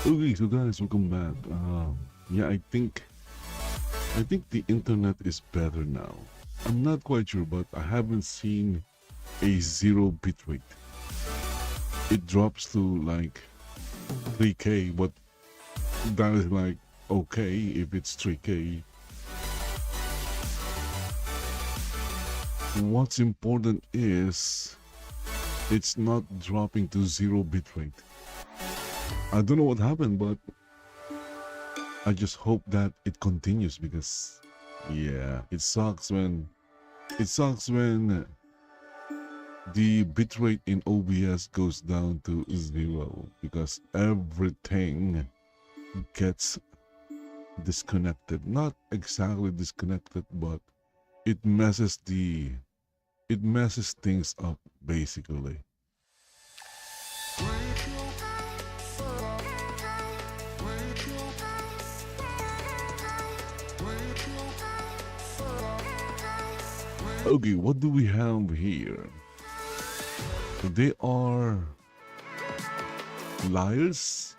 Okay, so guys, welcome back. Yeah, I think the internet is better now. I'm not quite sure, but I haven't seen a zero bitrate. It drops to like 3K, but that is like okay if it's 3K. What's important is it's not dropping to zero bitrate. I don't know what happened, but I just hope that it continues because yeah, it sucks when the bitrate in OBS goes down to zero because everything gets disconnected. Not exactly disconnected, but it messes things up basically. Okay, what do we have here? They are liars.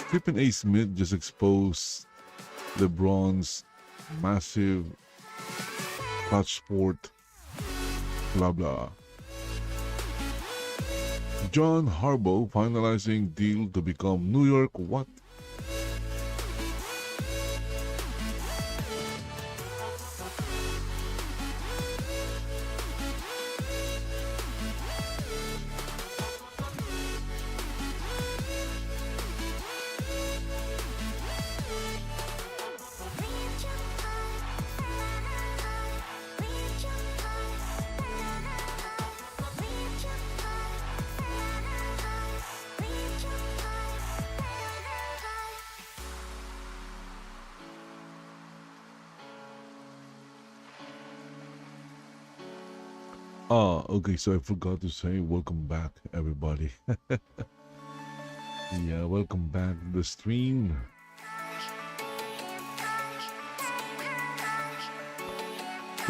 Stephen A. Smith just exposed LeBron's massive clutch sport, blah blah. John Harbaugh finalizing deal to become New York what? Okay, so I forgot to say welcome back, everybody. Yeah, welcome back to the stream.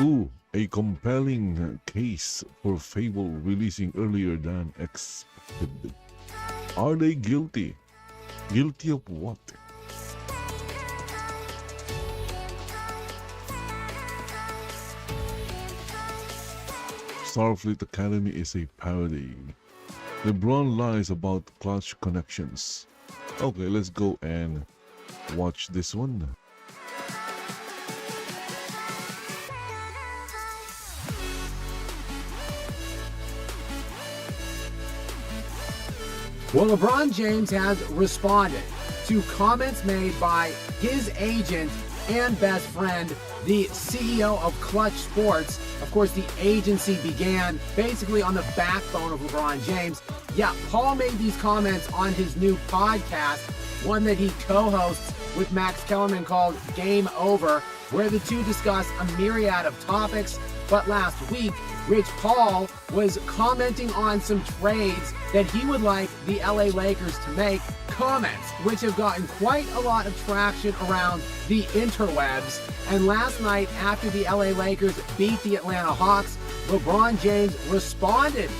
Ooh, a compelling case for Fable releasing earlier than expected. Are they guilty? Guilty of what? Starfleet Academy is a parody. LeBron lies about clutch connections. Okay, let's go and watch this one. Well, LeBron James has responded to comments made by his agent and best friend, the CEO of Clutch Sports. Of course, the agency began basically on the backbone of LeBron James. Yeah, Paul made these comments on his new podcast, one that he co-hosts with Max Kellerman called Game Over, where the two discuss a myriad of topics. But last week, Rich Paul was commenting on some trades that he would like the LA Lakers to make, comments which have gotten quite a lot of traction around the interwebs. And last night, after the LA Lakers beat the Atlanta Hawks, LeBron James responded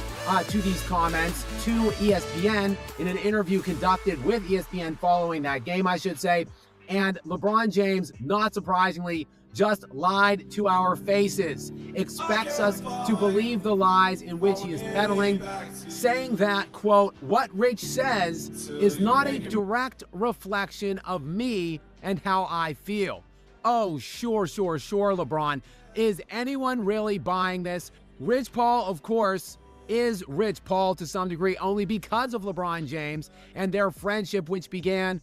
to these comments to ESPN in an interview conducted with ESPN following that game, I should say. And LeBron James, not surprisingly, just lied to our faces, expects us to believe the lies in which he is peddling, saying that, quote, what Rich says is not a direct reflection of me and how I feel. Oh, sure, LeBron. Is anyone really buying this? Rich Paul, of course, is Rich Paul to some degree only because of LeBron James and their friendship, which began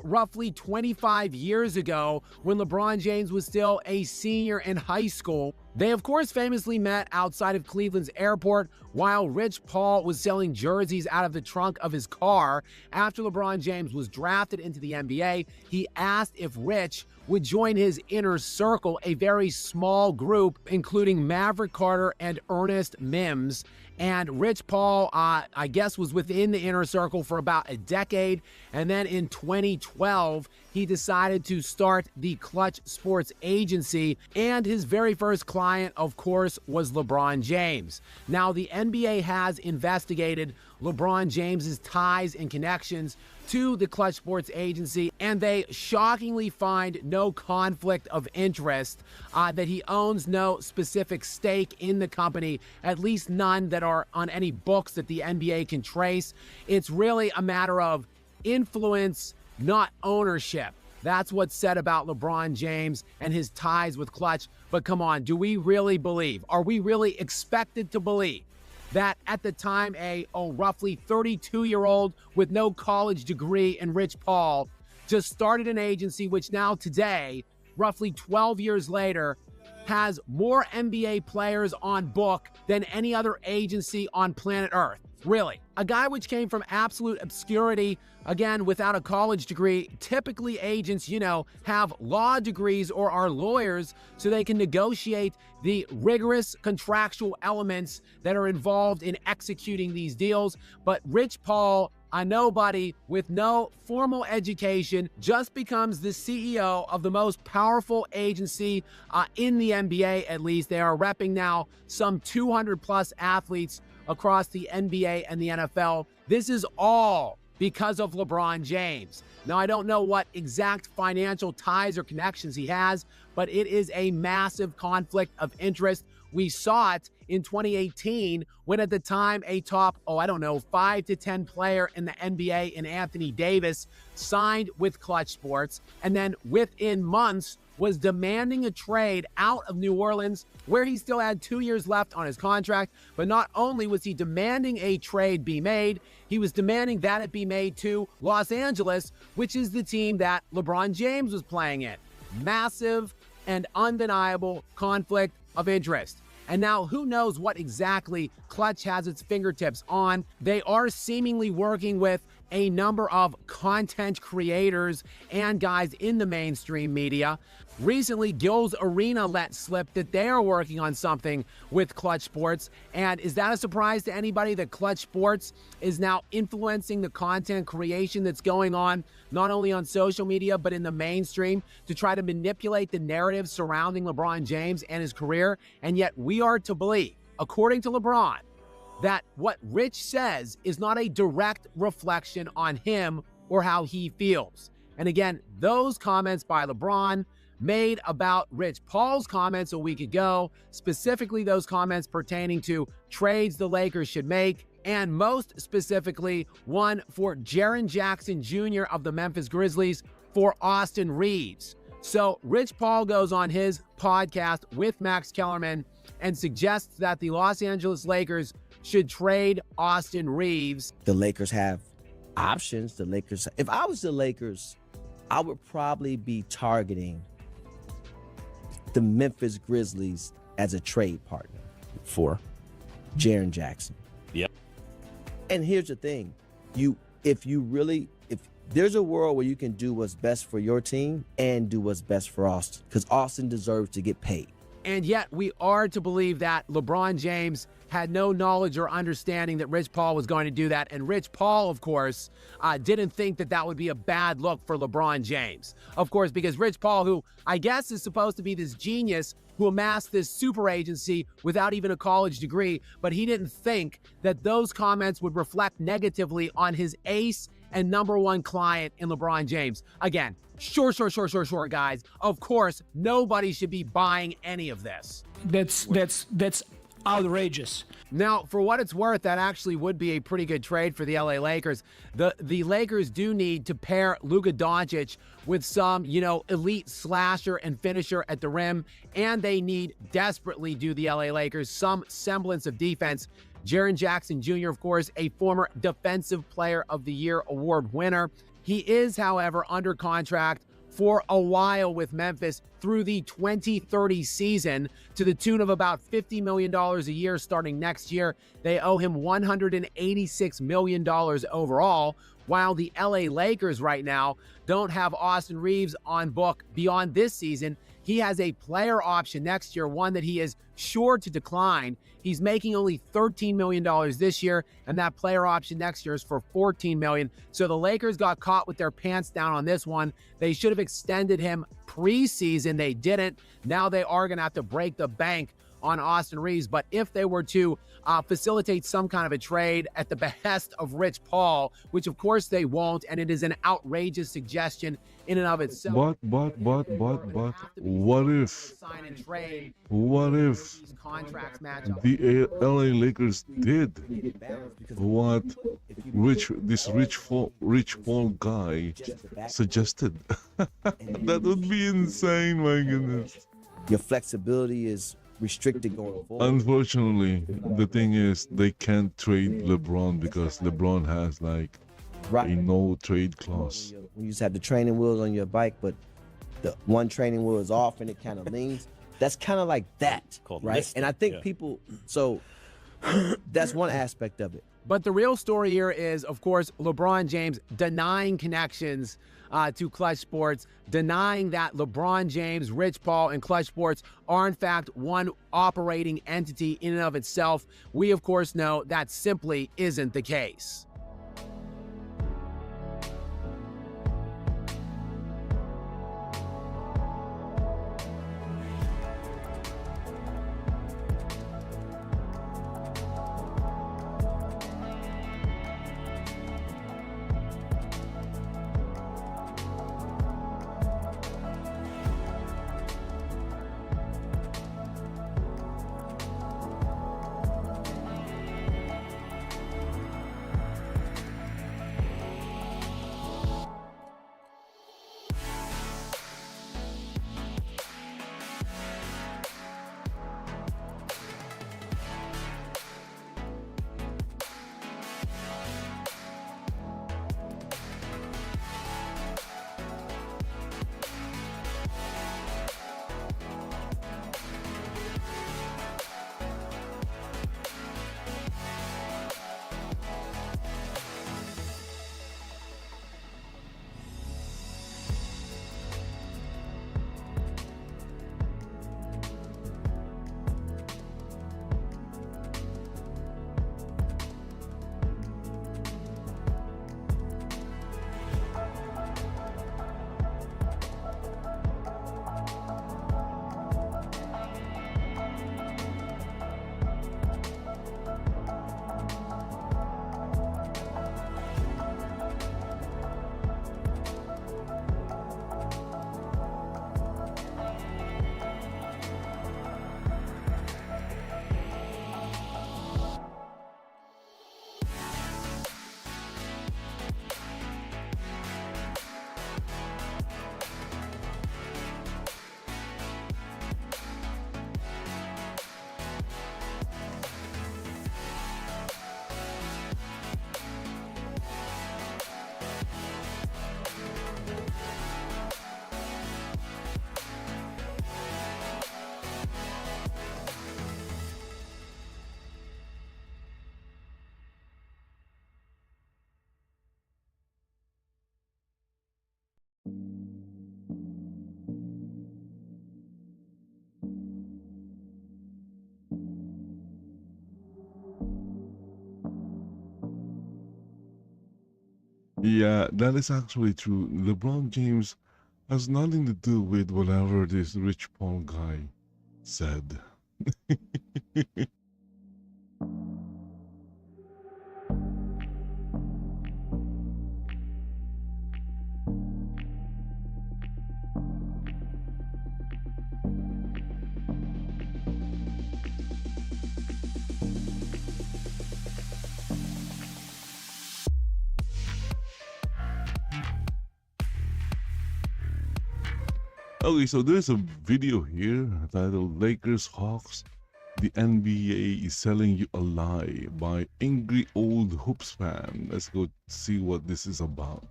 roughly 25 years ago when LeBron James was still a senior in high school. They, of course, famously met outside of Cleveland's airport while Rich Paul was selling jerseys out of the trunk of his car. After LeBron James was drafted into the NBA, he asked if Rich would join his inner circle, a very small group, including Maverick Carter and Ernest Mims. And Rich Paul, I guess, was within the inner circle for about a decade. And then in 2012, he decided to start the Clutch Sports Agency. And his very first client, of course, was LeBron James. Now, the NBA has investigated LeBron James's ties and connections to the Clutch Sports agency, and they shockingly find no conflict of interest, that he owns no specific stake in the company, at least none that are on any books that the NBA can trace. It's really a matter of influence, not ownership. That's what's said about LeBron James and his ties with Clutch. But come on, do we really believe? Are we really expected to believe that at the time a roughly 32-year-old with no college degree in Rich Paul just started an agency which now today, roughly 12 years later, has more NBA players on book than any other agency on planet Earth? Really? A guy which came from absolute obscurity, again, without a college degree. Typically agents, have law degrees or are lawyers so they can negotiate the rigorous contractual elements that are involved in executing these deals. But Rich Paul, a nobody with no formal education, just becomes the CEO of the most powerful agency in the NBA, at least. They are repping now some 200 plus athletes across the NBA and the NFL. This is all because of LeBron James. Now, I don't know what exact financial ties or connections he has, but it is a massive conflict of interest. We saw it in 2018 when at the time a top, 5 to 10 player in the NBA in Anthony Davis signed with Clutch Sports, and then within months was demanding a trade out of New Orleans, where he still had 2 years left on his contract. But not only was he demanding a trade be made, he was demanding that it be made to Los Angeles, which is the team that LeBron James was playing in. Massive and undeniable conflict of interest. And now who knows what exactly Clutch has its fingertips on. They are seemingly working with a number of content creators and guys in the mainstream media. Recently, Gil's Arena let slip that they are working on something with Clutch Sports. And is that a surprise to anybody that Clutch Sports is now influencing the content creation that's going on, not only on social media, but in the mainstream, to try to manipulate the narrative surrounding LeBron James and his career? And yet we are to believe, according to LeBron, that what Rich says is not a direct reflection on him or how he feels. And again, those comments by LeBron made about Rich Paul's comments a week ago, specifically those comments pertaining to trades the Lakers should make, and most specifically one for Jaren Jackson Jr. of the Memphis Grizzlies for Austin Reeves. So Rich Paul goes on his podcast with Max Kellerman and suggests that the Los Angeles Lakers should trade Austin Reeves. The Lakers have options. If I was the Lakers, I would probably be targeting the Memphis Grizzlies as a trade partner For Jaren Jackson. Yep. And here's the thing. If there's a world where you can do what's best for your team and do what's best for Austin, because Austin deserves to get paid. And yet we are to believe that LeBron James had no knowledge or understanding that Rich Paul was going to do that. And Rich Paul, of course, didn't think that that would be a bad look for LeBron James. Of course, because Rich Paul, who I guess is supposed to be this genius who amassed this super agency without even a college degree, but he didn't think that those comments would reflect negatively on his ace and number one client in LeBron James. Again, sure, guys. Of course, nobody should be buying any of this. That's outrageous. Now, for what it's worth, that actually would be a pretty good trade for the LA Lakers. The Lakers do need to pair Luka Doncic with some, elite slasher and finisher at the rim, and they need desperately, do the LA Lakers, some semblance of defense. Jaren Jackson Jr., of course, a former Defensive Player of the Year award winner. He is, however, under contract for a while with Memphis through the 2030 season to the tune of about $50 million a year starting next year. They owe him $186 million overall, while the LA Lakers right now don't have Austin Reeves on book beyond this season. He has a player option next year, one that he is sure to decline. He's making only $13 million this year, and that player option next year is for $14 million. So the Lakers got caught with their pants down on this one. They should have extended him preseason. They didn't. Now they are going to have to break the bank on Austin Reeves. But if they were to facilitate some kind of a trade at the behest of Rich Paul, which of course they won't, and it is an outrageous suggestion in and of itself. What if These contracts match up. the LA Lakers did what this Rich Paul guy suggested? That would be insane, my goodness. Your flexibility is restricted going forward. Unfortunately, the thing is they can't trade LeBron because LeBron has like a no trade clause. When you just have the training wheels on your bike, but the one training wheel is off and it kind of leans. That's kind of like that, right? listing, And I think yeah. people, so that's one aspect of it. But the real story here is, of course, LeBron James denying connections to Clutch Sports, denying that LeBron James, Rich Paul, and Clutch Sports are in fact one operating entity in and of itself. We, of course, know that simply isn't the case. Yeah, that is actually true. LeBron James has nothing to do with whatever this Rich Paul guy said. Okay, so there's a video here titled Lakers Hawks. The NBA is selling you a lie by angry old hoops fan. Let's go see what this is about.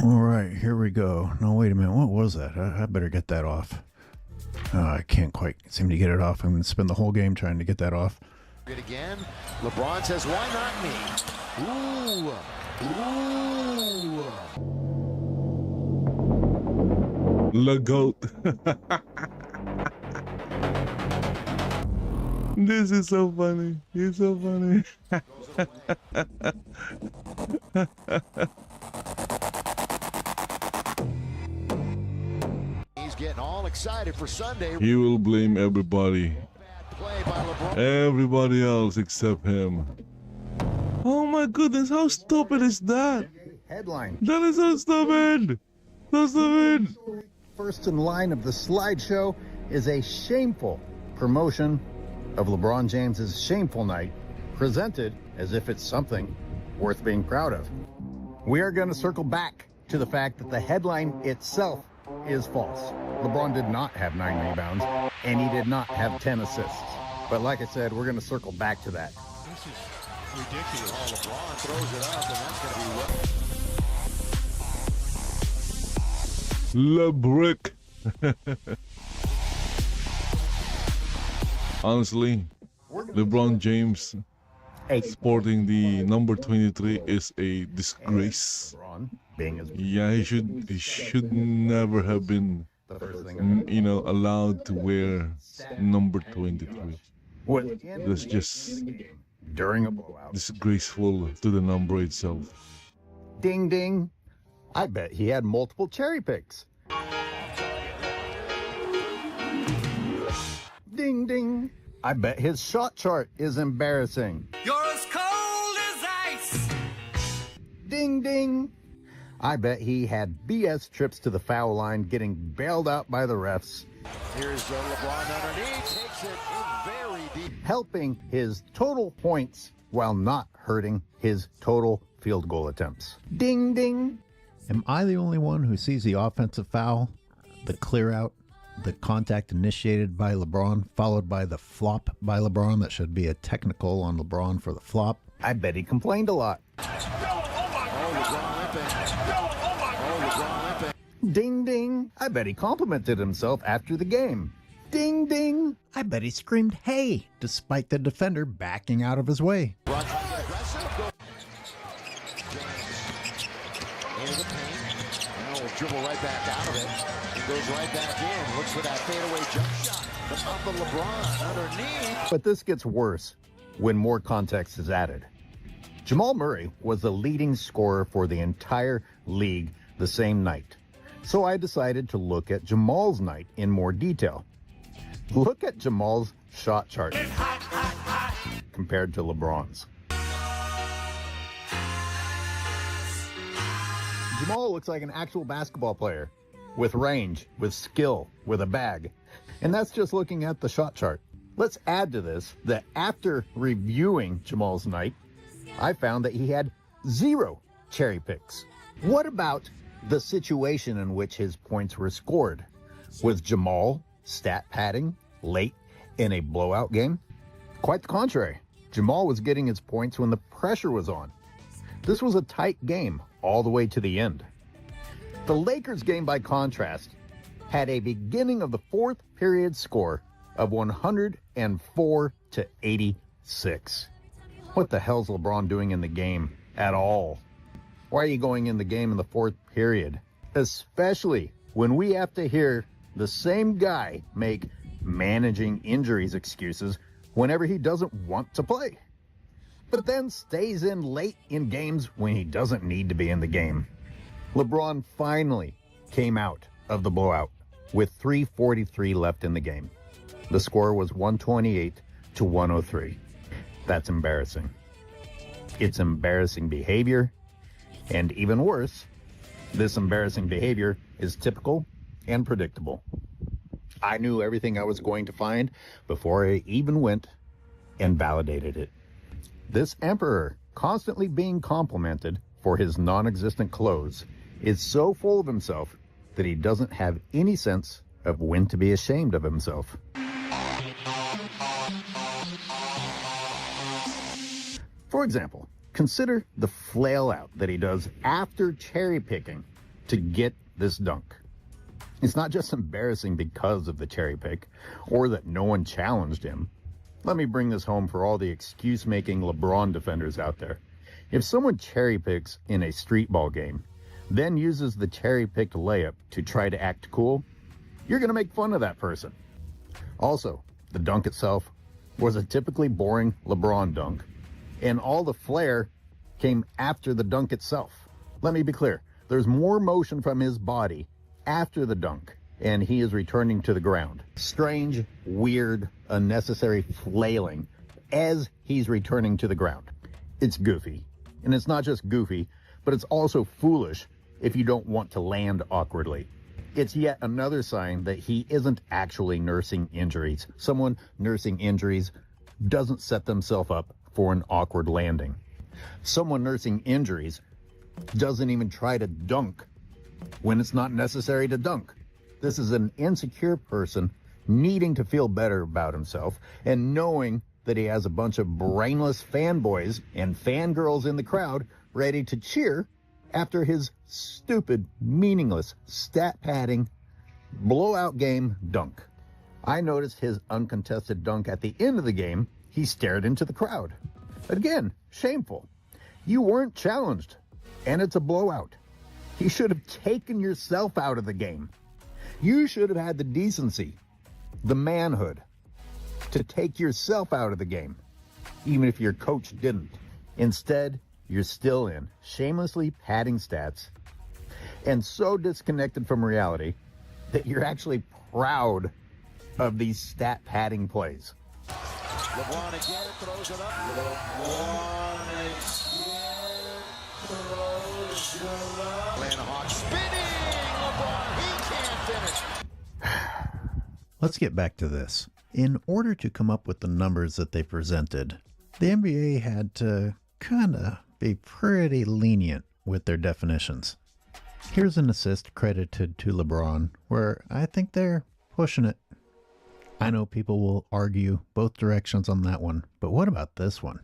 All right, here we go. No, wait a minute. What was that? I better get that off. I can't quite seem to get it off. I'm going to spend the whole game trying to get that off. It again. LeBron says, why not me? Ooh. Le GOAT. This is so funny. It's so funny. He's getting all excited for Sunday. He will blame everybody. Play by LeBron. Everybody else except him. Oh my goodness, how stupid is that? Headline. That is so stupid. So stupid. First in line of the slideshow is a shameful promotion of LeBron James's shameful night, presented as if it's something worth being proud of. We are going to circle back to the fact that the headline itself is false. LeBron did not have 9 rebounds, and he did not have 10 assists. But like I said, we're going to circle back to that. This is ridiculous. Oh, LeBron throws it up, and that's going to be Le Brick. Honestly, LeBron James sporting the number 23 is a disgrace. LeBron being as Yeah, he should never have been, allowed to wear number 23. That's just during a blowout. disgraceful to the number itself. Ding ding. I bet he had multiple cherry picks. Ding ding. I bet his shot chart is embarrassing. You're as cold as ice. Ding ding. I bet he had BS trips to the foul line, getting bailed out by the refs, Here's LeBron underneath, takes it in very deep. helping his total points while not hurting his total field goal attempts. Ding ding. Am I the only one who sees the offensive foul, the clear out, the contact initiated by LeBron, followed by the flop by LeBron that should be a technical on LeBron for the flop? I bet he complained a lot. Ding ding. I bet he complimented himself after the game. Ding ding. I bet he screamed, "Hey!" despite the defender backing out of his way. Into the paint. Now will dribble right back out of it. He goes right back in. Looks for that fadeaway jump shot. But up the LeBron underneath. But this gets worse when more context is added. Jamal Murray was the leading scorer for the entire league the same night. So I decided to look at Jamal's night in more detail. Look at Jamal's shot chart compared to LeBron's. Jamal looks like an actual basketball player with range, with skill, with a bag. And that's just looking at the shot chart. Let's add to this that after reviewing Jamal's night, I found that he had 0 cherry picks. What about the situation in which his points were scored? Was Jamal stat padding late in a blowout game? Quite the contrary. Jamal was getting his points when the pressure was on. This was a tight game all the way to the end. The Lakers game, by contrast, had a beginning of the fourth period score of 104-86. What the hell's LeBron doing in the game at all? Why are you going in the game in the fourth period? Especially when we have to hear the same guy make managing injuries excuses whenever he doesn't want to play, but then stays in late in games when he doesn't need to be in the game. LeBron finally came out of the blowout with 3:43 left in the game. The score was 128-103. That's embarrassing. It's embarrassing behavior, and even worse, this embarrassing behavior is typical and predictable. I knew everything I was going to find before I even went and validated it. This emperor, constantly being complimented for his non-existent clothes, is so full of himself that he doesn't have any sense of when to be ashamed of himself. For example, consider the flail out that he does after cherry picking to get this dunk. It's not just embarrassing because of the cherry pick or that no one challenged him. Let me bring this home for all the excuse-making LeBron defenders out there. If someone cherry picks in a street ball game, then uses the cherry-picked layup to try to act cool, you're going to make fun of that person. Also, the dunk itself was a typically boring LeBron dunk, and all the flair came after the dunk itself. Let me be clear, there's more motion from his body after the dunk and he is returning to the ground. Strange, weird, unnecessary flailing as he's returning to the ground. It's goofy. And it's not just goofy, but it's also foolish if you don't want to land awkwardly. It's yet another sign that he isn't actually nursing injuries. Someone nursing injuries doesn't set themselves up for an awkward landing. Someone nursing injuries doesn't even try to dunk when it's not necessary to dunk. This is an insecure person needing to feel better about himself and knowing that he has a bunch of brainless fanboys and fangirls in the crowd ready to cheer after his stupid, meaningless, stat padding, blowout game dunk. I noticed his uncontested dunk at the end of the game. He stared into the crowd. Again, shameful. You weren't challenged, and it's a blowout. You should have taken yourself out of the game. You should have had the decency, the manhood, to take yourself out of the game, even if your coach didn't. Instead, you're still in, shamelessly padding stats, and so disconnected from reality that you're actually proud of these stat padding plays. LeBron again throws it up. LeBron again throws it up. Atlanta Hawks spinning. LeBron, he can't finish. Let's get back to this. In order to come up with the numbers that they presented, the NBA had to kind of be pretty lenient with their definitions. Here's an assist credited to LeBron, where I think they're pushing it. I know people will argue both directions on that one, but what about this one?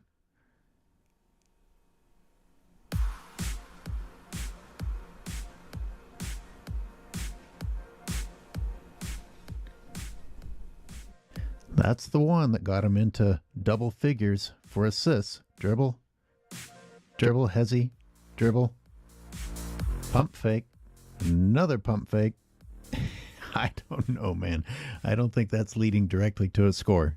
That's the one that got him into double figures for assists. Dribble, dribble, hezzy, dribble, pump fake, another pump fake. I don't know, man. I don't think that's leading directly to a score.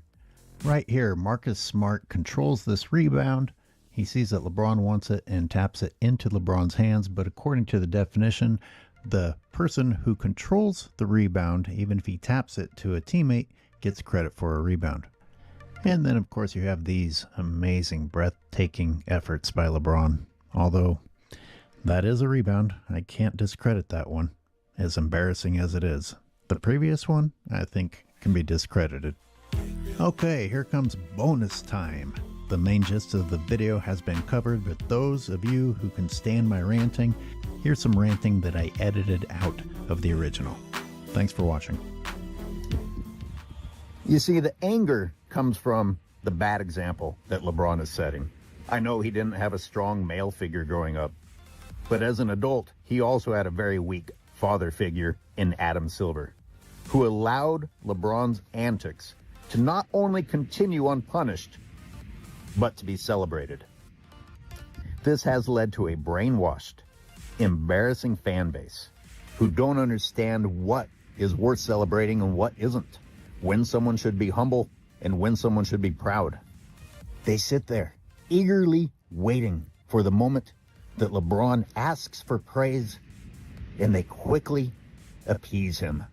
Right here, Marcus Smart controls this rebound. He sees that LeBron wants it and taps it into LeBron's hands, but according to the definition, the person who controls the rebound, even if he taps it to a teammate, gets credit for a rebound. And then, of course, you have these amazing, breathtaking efforts by LeBron. Although, that is a rebound. I can't discredit that one, as embarrassing as it is. The previous one, I think, can be discredited. Okay, here comes bonus time. The main gist of the video has been covered, but those of you who can stand my ranting, here's some ranting that I edited out of the original. Thanks for watching. You see, the anger comes from the bad example that LeBron is setting. I know he didn't have a strong male figure growing up, but as an adult, he also had a very weak father figure in Adam Silver, who allowed LeBron's antics to not only continue unpunished, but to be celebrated. This has led to a brainwashed, embarrassing fan base who don't understand what is worth celebrating and what isn't, when someone should be humble and when someone should be proud. They sit there eagerly waiting for the moment that LeBron asks for praise, and they quickly appease him,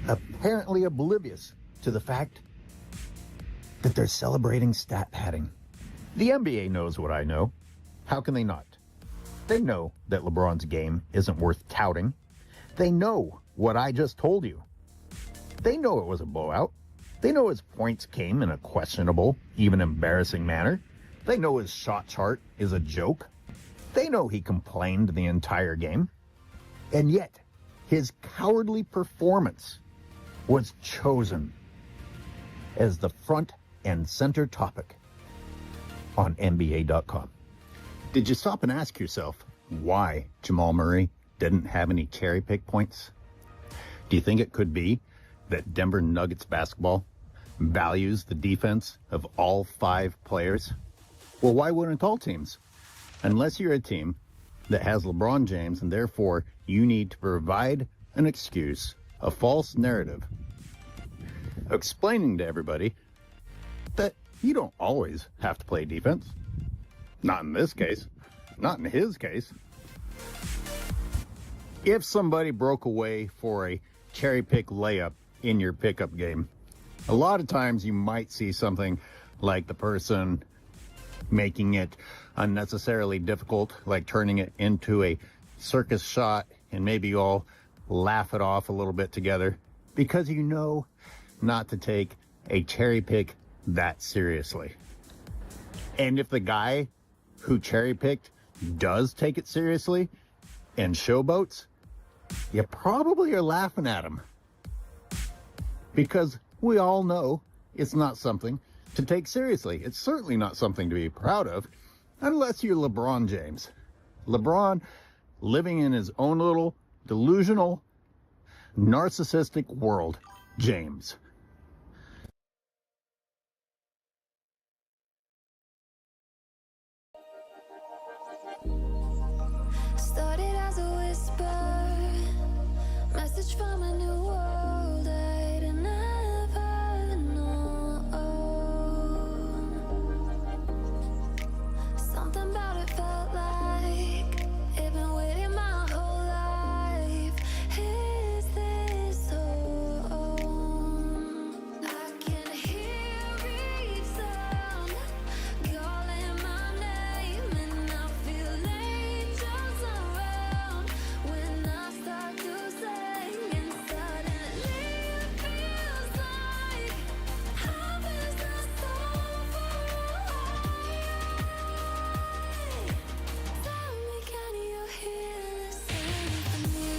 apparently oblivious to the fact that they're celebrating stat padding. The NBA knows what I know. How can they not? They know that LeBron's game isn't worth touting. They know what I just told you. They know it was a blowout. They know his points came in a questionable, even embarrassing manner. They know his shot chart is a joke. They know he complained the entire game. And yet, his cowardly performance was chosen as the front and center topic on NBA.com. Did you stop and ask yourself why Jamal Murray didn't have any cherry pick points? Do you think it could be that Denver Nuggets basketball values the defense of all 5 players? Well, why wouldn't all teams? Unless you're a team that has LeBron James and therefore you need to provide an excuse, a false narrative, explaining to everybody that you don't always have to play defense. Not in this case. Not in his case. If somebody broke away for a cherry pick layup in your pickup game. A lot of times you might see something like the person making it unnecessarily difficult, like turning it into a circus shot, and maybe you all laugh it off a little bit together because you know not to take a cherry pick that seriously. And if the guy who cherry picked does take it seriously and showboats, you probably are laughing at him, because we all know it's not something to take seriously. It's certainly not something to be proud of, unless you're LeBron James. LeBron living in his own little delusional, narcissistic world. James. Started as a whisper, message from a new world I'd never known. Something about it felt like it'd been waiting my whole life. Is this home? I can hear each sound calling my name, and I feel angels around when I start to sing, and suddenly it feels like heaven's not so far away. Tell me, can you hear the symphony?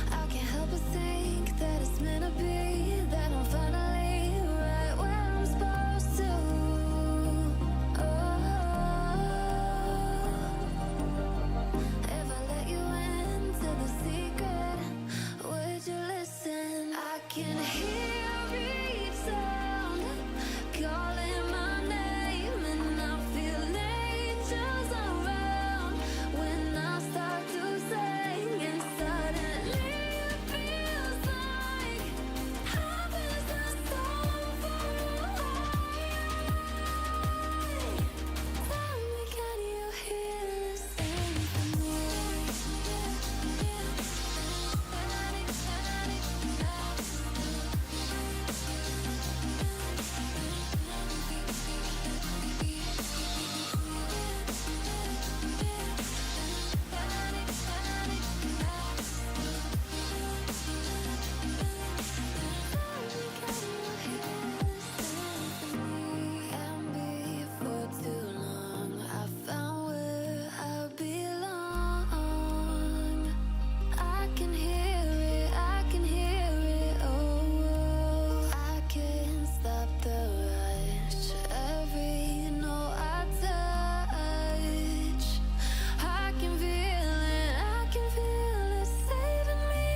I can't help but think that it's meant to be, that I'm finally right where I'm supposed to. If I let you into the secret, would you listen? I can hear each sound calling my name, and I feel angels around when I start to sing, and suddenly it feels like heaven's not so far away. Tell me, can you hear the symphony? And before too long, I found where I belong. I can hear it, I can hear it, oh, I can't stop the rush. Every note I touch, I can feel it saving me.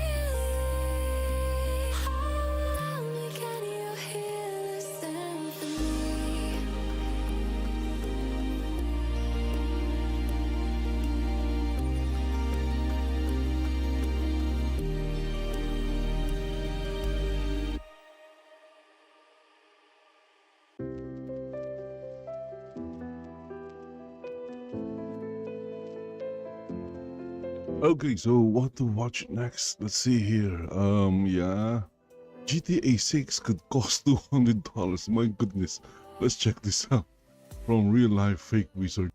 Tell me, can you hear the symphony? Okay, so what to watch next? Let's see here. Yeah. GTA 6 could cost $200. My goodness. Let's check this out. From real life fake wizard.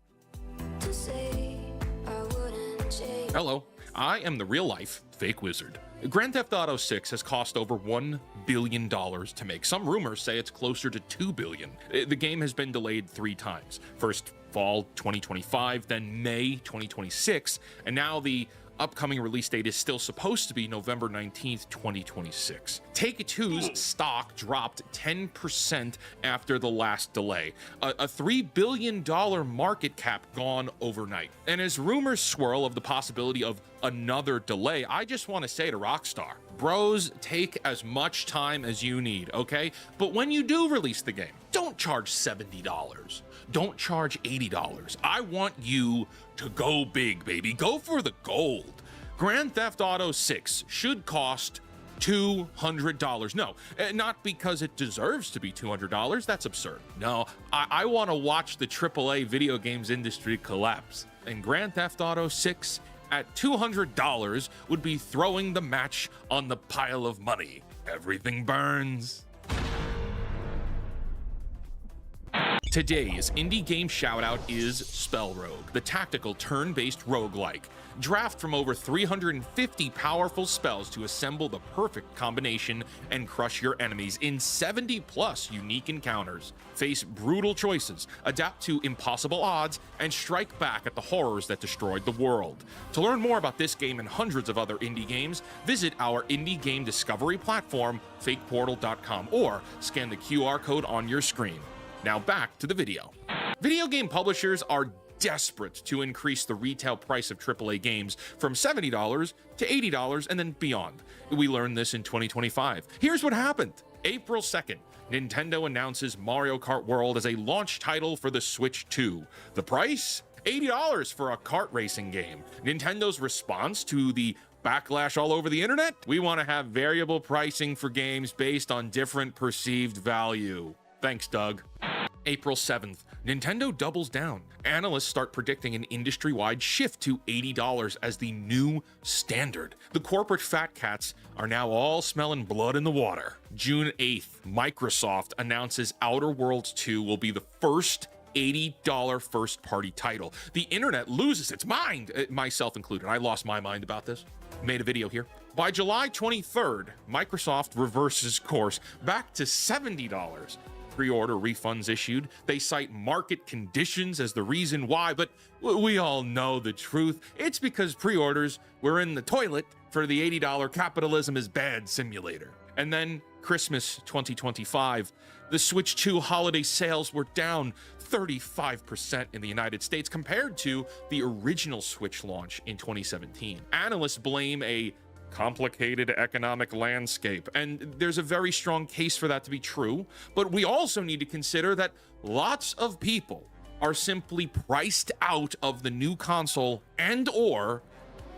To say I wouldn't change. Hello, I am the real life fake wizard. Grand Theft Auto 6 has cost over $1 billion to make. Some rumors say it's closer to $2 billion. The game has been delayed 3 times. First fall 2025, then May 2026, and now the upcoming release date is still supposed to be November 19th, 2026. Take-Two's stock dropped 10% after the last delay. A $3 billion market cap gone overnight. And as rumors swirl of the possibility of another delay, I just want to say to Rockstar, bros, take as much time as you need, okay? But when you do release the game, don't charge $70. Don't charge $80. I want you to go big, baby. Go for the gold. Grand Theft Auto 6 should cost $200. No, not because it deserves to be $200. That's absurd. No, I want to watch the AAA video games industry collapse. And Grand Theft Auto 6 at $200 would be throwing the match on the pile of money. Everything burns. Today's indie game shoutout is Spell Rogue, the tactical turn-based roguelike. Draft from over 350 powerful spells to assemble the perfect combination and crush your enemies in 70+ unique encounters. Face brutal choices, adapt to impossible odds, and strike back at the horrors that destroyed the world. To learn more about this game and hundreds of other indie games, visit our indie game discovery platform, fakeportal.com, or scan the QR code on your screen. Now back to the video. Video game publishers are desperate to increase the retail price of AAA games from $70 to $80 and then beyond. We learned this in 2025. Here's what happened. April 2nd, Nintendo announces Mario Kart World as a launch title for the Switch 2. The price? $80 for a kart racing game. Nintendo's response to the backlash all over the internet? We want to have variable pricing for games based on different perceived value. Thanks, Doug. April 7th, Nintendo doubles down. Analysts start predicting an industry-wide shift to $80 as the new standard. The corporate fat cats are now all smelling blood in the water. June 8th, Microsoft announces Outer Worlds 2 will be the first $80 first-party title. The internet loses its mind, myself included. I lost my mind about this. Made a video here. By July 23rd, Microsoft reverses course back to $70. Pre-order refunds issued. They cite market conditions as the reason why, but we all know the truth. It's because pre-orders were in the toilet for the $80 capitalism is bad simulator. And then Christmas 2025, the Switch 2 holiday sales were down 35% in the United States compared to the original Switch launch in 2017. Analysts blame a complicated economic landscape, and there's a very strong case for that to be true, but we also need to consider that lots of people are simply priced out of the new console and/or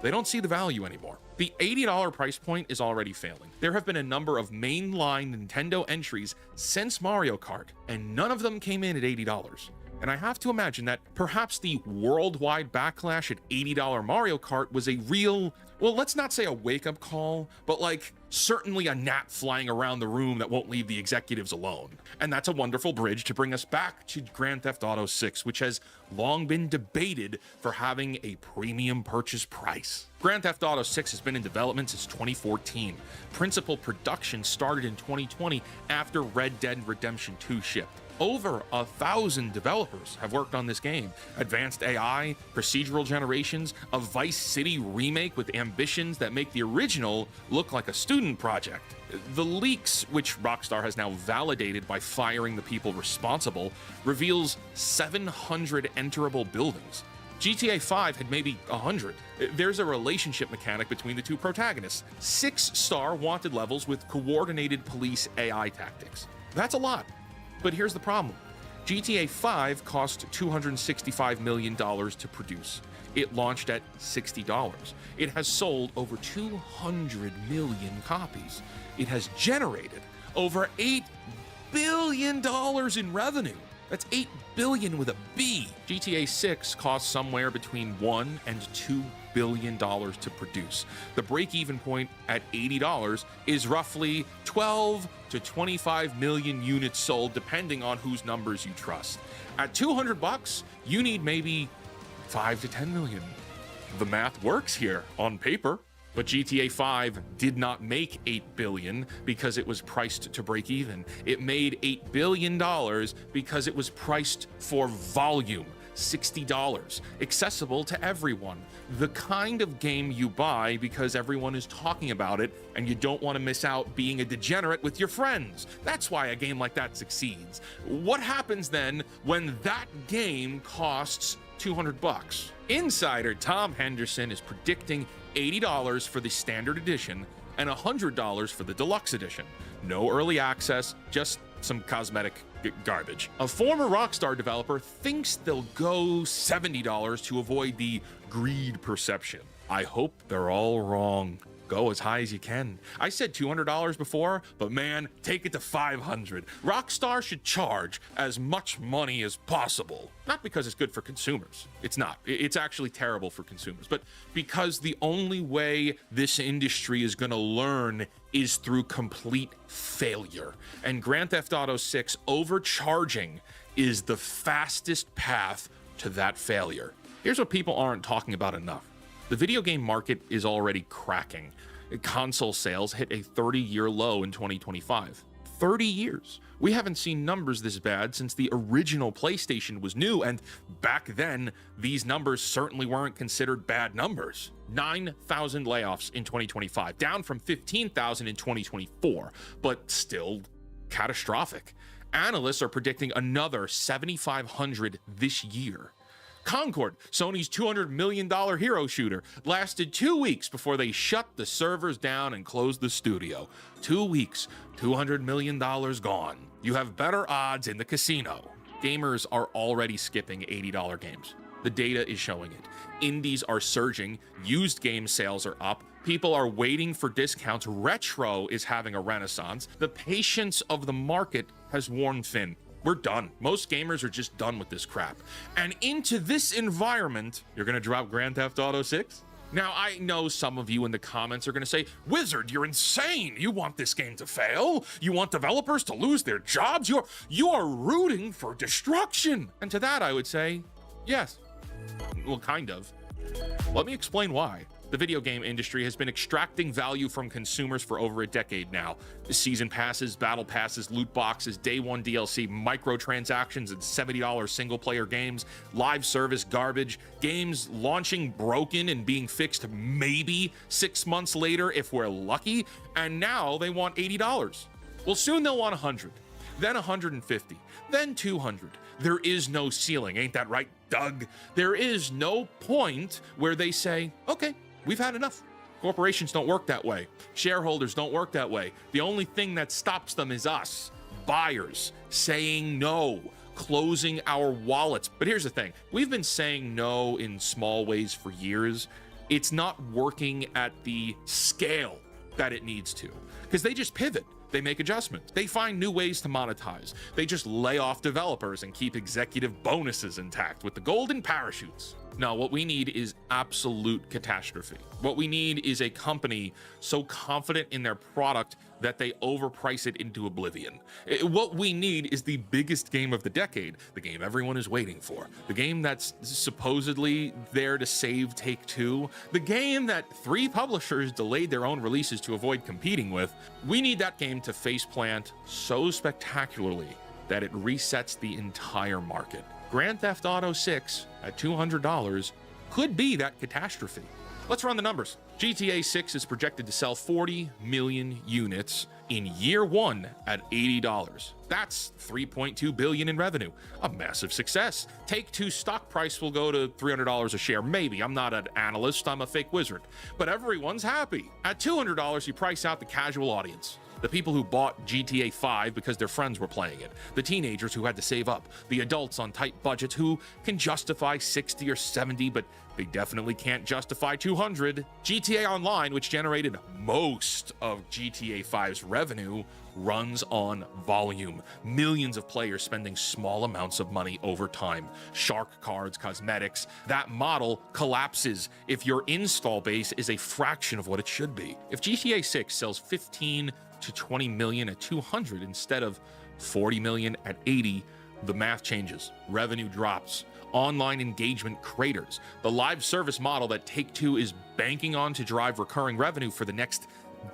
they don't see the value anymore. The $80 price point is already failing. There have been a number of mainline Nintendo entries since Mario Kart, and none of them came in at $80. And I have to imagine that perhaps the worldwide backlash at $80 Mario Kart was a real, well, let's not say a wake-up call, but like certainly a gnat flying around the room that won't leave the executives alone. And that's a wonderful bridge to bring us back to Grand Theft Auto 6, which has long been debated for having a premium purchase price. Grand Theft Auto 6 has been in development since 2014. Principal production started in 2020 after Red Dead Redemption 2 shipped. Over 1,000 developers have worked on this game. Advanced AI, procedural generations, a Vice City remake with ambitions that make the original look like a student project. The leaks, which Rockstar has now validated by firing the people responsible, reveals 700 enterable buildings. GTA 5 had maybe 100. There's a relationship mechanic between the two protagonists. 6-star wanted levels with coordinated police AI tactics. That's a lot. But here's the problem. GTA 5 cost $265 million to produce. It launched at $60. It has sold over 200 million copies. It has generated over $8 billion in revenue. That's $8 billion with a B. GTA 6 cost somewhere between $1 and $2 billion to produce. The break-even point at $80 is roughly 12 to 25 million units sold, depending on whose numbers you trust. At $200, you need maybe 5 to 10 million. The math works here on paper. But GTA 5 did not make $8 billion because it was priced to break even. It made $8 billion because it was priced for volume, $60, accessible to everyone. The kind of game you buy because everyone is talking about it and you don't want to miss out being a degenerate with your friends. That's why a game like that succeeds. What happens then when that game costs $200? Insider Tom Henderson is predicting $80 for the standard edition and $100 for the deluxe edition. No early access, just some cosmetic garbage. A former Rockstar developer thinks they'll go $70 to avoid the greed perception. I hope they're all wrong. Go as high as you can. I said $200 before, but man, take it to $500. Rockstar should charge as much money as possible. Not because it's good for consumers. It's not. It's actually terrible for consumers. But because the only way this industry is going to learn is through complete failure. And Grand Theft Auto 6 overcharging is the fastest path to that failure. Here's what people aren't talking about enough. The video game market is already cracking. Console sales hit a 30-year low in 2025. 30 years. We haven't seen numbers this bad since the original PlayStation was new, and back then, these numbers certainly weren't considered bad numbers. 9,000 layoffs in 2025, down from 15,000 in 2024, but still catastrophic. Analysts are predicting another 7,500 this year. Concord, Sony's $200 million hero shooter, lasted 2 weeks before they shut the servers down and closed the studio. 2 weeks, $200 million gone. You have better odds in the casino. Gamers are already skipping $80 games. The data is showing it. Indies are surging, used game sales are up, people are waiting for discounts, retro is having a renaissance, the patience of the market has worn thin. We're done. Most gamers are just done with this crap. And into this environment, you're gonna drop Grand Theft Auto 6? Now, I know some of you in the comments are gonna say, Wizard, you're insane. You want this game to fail? You want developers to lose their jobs? You are rooting for destruction. And to that, I would say, yes. Well, kind of. Let me explain why. The video game industry has been extracting value from consumers for over a decade now. Season passes, battle passes, loot boxes, day one DLC, microtransactions, and $70 single player games, live service garbage, games launching broken and being fixed maybe 6 months later if we're lucky, and now they want $80. Well, soon they'll want 100, then 150, then 200. There is no ceiling, ain't that right, Doug? There is no point where they say, okay, we've had enough. Corporations don't work that way. Shareholders don't work that way. The only thing that stops them is us, buyers, saying no, closing our wallets. But here's the thing. We've been saying no in small ways for years. It's not working at the scale that it needs to, because they just pivot. They make adjustments. They find new ways to monetize. They just lay off developers and keep executive bonuses intact with the golden parachutes. No, what we need is absolute catastrophe. What we need is a company so confident in their product that they overprice it into oblivion. What we need is the biggest game of the decade, the game everyone is waiting for, the game that's supposedly there to save Take-Two, the game that 3 publishers delayed their own releases to avoid competing with. We need that game to faceplant so spectacularly that it resets the entire market. Grand Theft Auto 6 at $200 could be that catastrophe. Let's run the numbers. GTA 6 is projected to sell 40 million units in year one at $80. That's $3.2 billion in revenue. A massive success. Take-Two stock price will go to $300 a share. Maybe. I'm not an analyst. I'm a fake wizard. But everyone's happy. At $200, you price out the casual audience. The people who bought GTA 5 because their friends were playing it, the teenagers who had to save up, the adults on tight budgets who can justify 60 or 70, but they definitely can't justify 200. GTA Online, which generated most of GTA 5's revenue, runs on volume. Millions of players spending small amounts of money over time. Shark cards, cosmetics. That model collapses if your install base is a fraction of what it should be. If GTA 6 sells 15 to 20 million at 200 instead of 40 million at 80, the math changes. Revenue drops. Online engagement craters. The live service model that Take-Two is banking on to drive recurring revenue for the next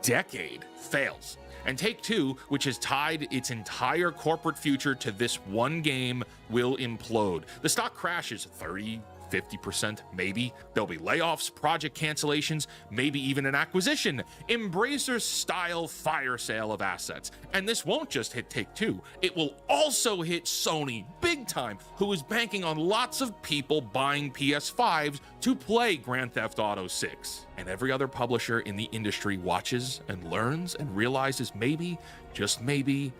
decade fails. And Take-Two, which has tied its entire corporate future to this one game, will implode. The stock crashes 30, 50%, maybe. There'll be layoffs, project cancellations, maybe even an acquisition. Embracer-style fire sale of assets. And this won't just hit Take-Two, it will also hit Sony big time, who is banking on lots of people buying PS5s to play Grand Theft Auto 6. And every other publisher in the industry watches and learns and realizes maybe, just maybe,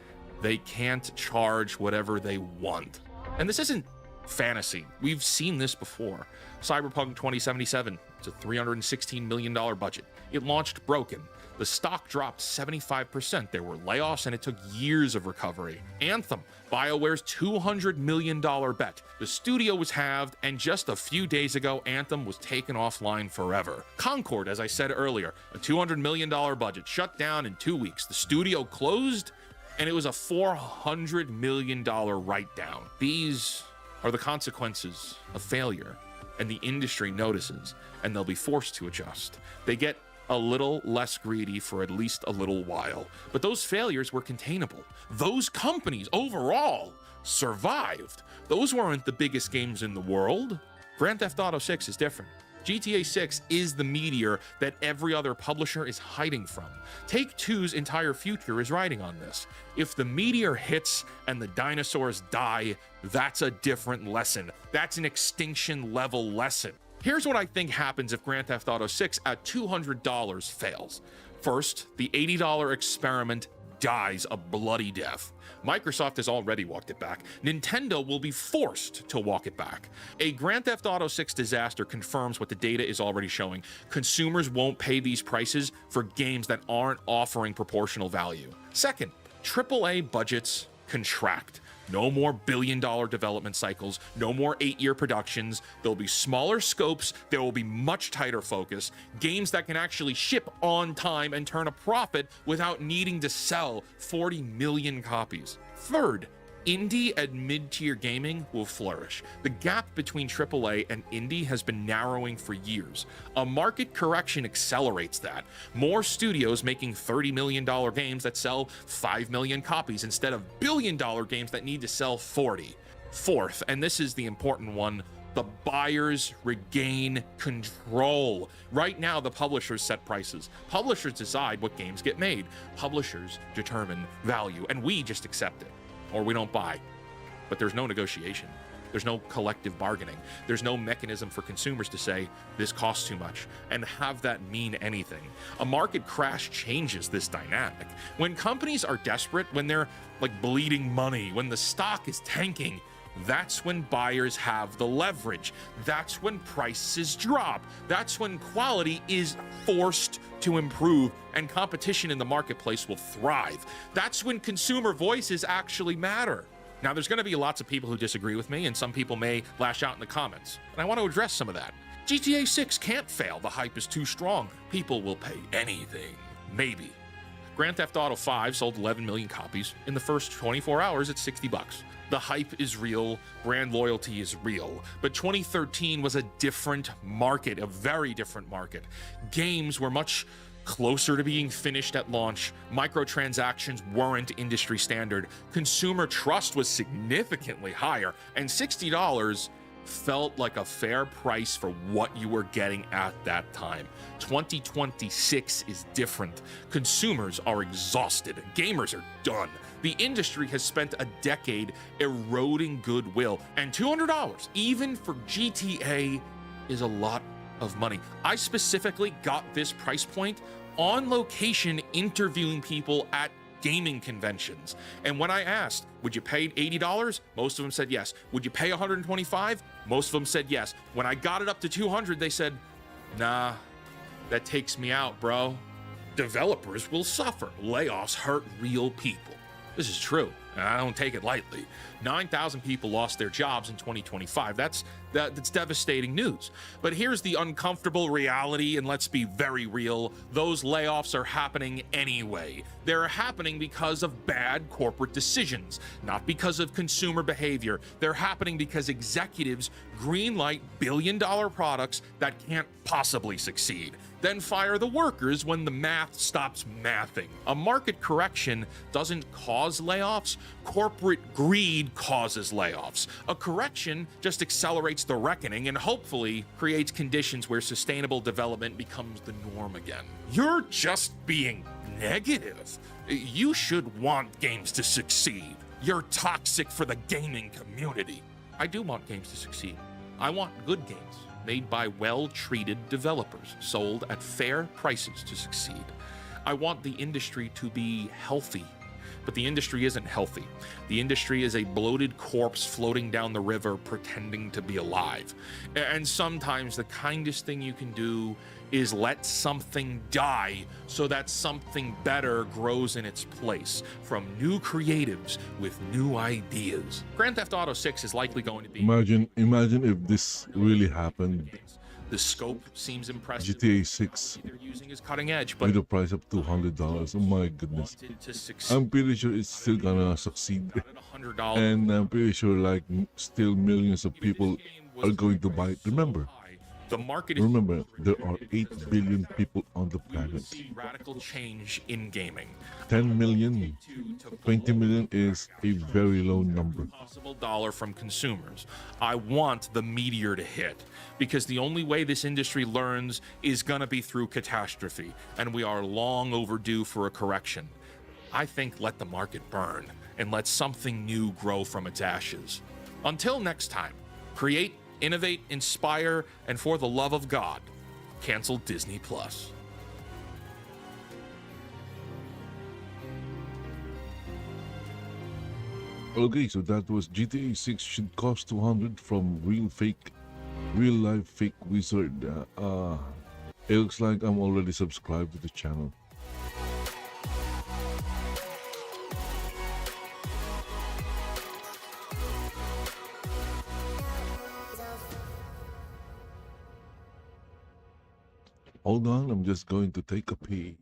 they can't charge whatever they want. And this isn't fantasy. We've seen this before. Cyberpunk 2077, it's a $316 million budget. It launched broken. The stock dropped 75%. There were layoffs and it took years of recovery. Anthem, BioWare's $200 million bet. The studio was halved, and just a few days ago, Anthem was taken offline forever. Concord, as I said earlier, a $200 million budget, shut down in 2 weeks. The studio closed, and it was a $400 million write-down. These are the consequences of failure, and the industry notices, and they'll be forced to adjust. They get a little less greedy for at least a little while, but those failures were containable. Those companies overall survived. Those weren't the biggest games in the world. Grand Theft Auto 6 is different. GTA 6 is the meteor that every other publisher is hiding from. Take-Two's entire future is riding on this. If the meteor hits and the dinosaurs die, that's a different lesson. That's an extinction level lesson. Here's what I think happens if Grand Theft Auto 6 at $200 fails. First, the $80 experiment dies a bloody death. Microsoft has already walked it back. Nintendo will be forced to walk it back. A Grand Theft Auto 6 disaster confirms what the data is already showing. Consumers won't pay these prices for games that aren't offering proportional value. Second, AAA budgets contract. No more billion-dollar development cycles, no more 8-year productions. There'll be smaller scopes, there will be much tighter focus, games that can actually ship on time and turn a profit without needing to sell 40 million copies. Third, indie and mid-tier gaming will flourish. The gap between AAA and indie has been narrowing for years. A market correction accelerates that. More studios making $30 million games that sell 5 million copies instead of billion-dollar games that need to sell 40. Fourth, and this is the important one, the buyers regain control. Right now, the publishers set prices. Publishers decide what games get made. Publishers determine value, and we just accept it. Or we don't buy. But there's no negotiation. There's no collective bargaining. There's no mechanism for consumers to say, this costs too much, and have that mean anything. A market crash changes this dynamic. When companies are desperate, when they're like bleeding money, when the stock is tanking, that's when buyers have the leverage. That's when prices drop. That's when quality is forced to improve and competition in the marketplace will thrive. That's when consumer voices actually matter. Now, there's going to be lots of people who disagree with me, and some people may lash out in the comments, and I want to address some of that. GTA 6 can't fail. The hype is too strong. People will pay anything. Maybe. Grand Theft Auto 5 sold 11 million copies. In the first 24 hours, it's $60. The hype is real, brand loyalty is real, but 2013 was a different market, a very different market. Games were much closer to being finished at launch. Microtransactions weren't industry standard. Consumer trust was significantly higher, and $60 felt like a fair price for what you were getting at that time. 2026 is different. Consumers are exhausted. Gamers are done. The industry has spent a decade eroding goodwill, and $200, even for GTA, is a lot of money. I specifically got this price point on location interviewing people at gaming conventions. And when I asked, would you pay $80? Most of them said yes. Would you pay $125? Most of them said yes. When I got it up to $200, they said, nah, that takes me out, bro. Developers will suffer. Layoffs hurt real people. This is true, and I don't take it lightly. 9,000 people lost their jobs in 2025. That's devastating news. But here's the uncomfortable reality, and let's be very real. Those layoffs are happening anyway. They're happening because of bad corporate decisions, not because of consumer behavior. They're happening because executives greenlight billion-dollar products that can't possibly succeed. then fire the workers when the math stops mathing. A market correction doesn't cause layoffs. Corporate greed causes layoffs. A correction just accelerates the reckoning and hopefully creates conditions where sustainable development becomes the norm again. You're just being negative. You should want games to succeed. You're toxic for the gaming community. I do want games to succeed. I want good games made by well-treated developers, sold at fair prices to succeed. I want the industry to be healthy, but the industry isn't healthy. The industry is a bloated corpse floating down the river pretending to be alive. And sometimes the kindest thing you can do is let something die so that something better grows in its place from new creatives with new ideas. Grand Theft Auto 6 is likely going to be... Imagine if this really happened. The scope seems impressive. GTA 6 They're using is cutting edge, but with a price of $200. Oh my goodness. to succeed I'm pretty sure it's still gonna succeed. at $100. And I'm pretty sure like still millions of people are going to buy it. Remember, The market is there are 8 billion people on the planet. radical change in gaming. 10 million, 20 million is a very low number. Possible dollar from consumers. I want the meteor to hit because the only way this industry learns is gonna be through catastrophe, and we are long overdue for a correction. I think let the market burn and let something new grow from its ashes. Until next time, create, innovate, inspire, and for the love of God, cancel Disney Plus. Okay, so that was GTA 6 should cost 200 from real life fake wizard. It looks like I'm already subscribed to the channel. Hold on, I'm just going to take a pee.